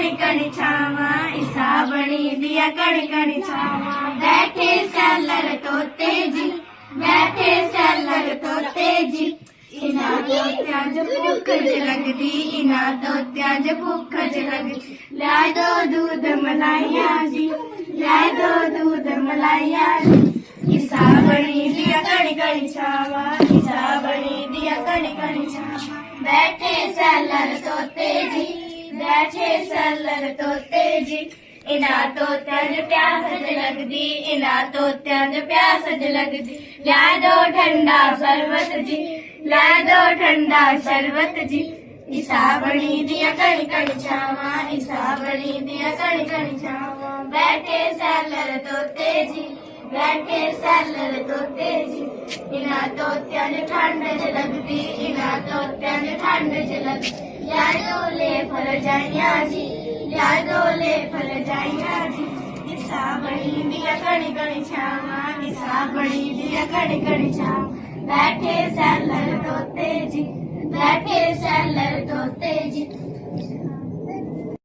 कणी कणी छावा ईसा बनी दिया कणी कणी छावा बैठे सैलर तोते जी बैठे सैलर तोते जी इना तोत्या च भुख च लगदी इना तोत्या च भुख च लगदी लै दो दूध मलाइया जी लै दो दूध मलाइया जी ईसा बनी दिया कणी कणी छावा ईसा बनी दिया कणी कणी छावा बैठे सैलर तोते जी बैठे सैलर तोते जी इना तोत्या च प्यास च लगदी इना तोत्या च प्यास च लगदी लै दो ठंडा शरबत जी लै दो ठंडा शरबत जी ईसा बनी दिया कणी कणी छावा ईसा बनी दिया कणी कणी छावा बैठे सैलर तोते जी बैठे सैलर तोते जी इना तोत्या च ठंड च लगदी इना तोत्या च ठंड च लगदी लै दो ले फल जाइया जी लै दो ले फल जाइया जी ईसा बनी दिया कणी कणी छावा ईसा बनी दिया कणी कणी छावा बैठे सैलर तोते जी बैठे सैलर तोते जी।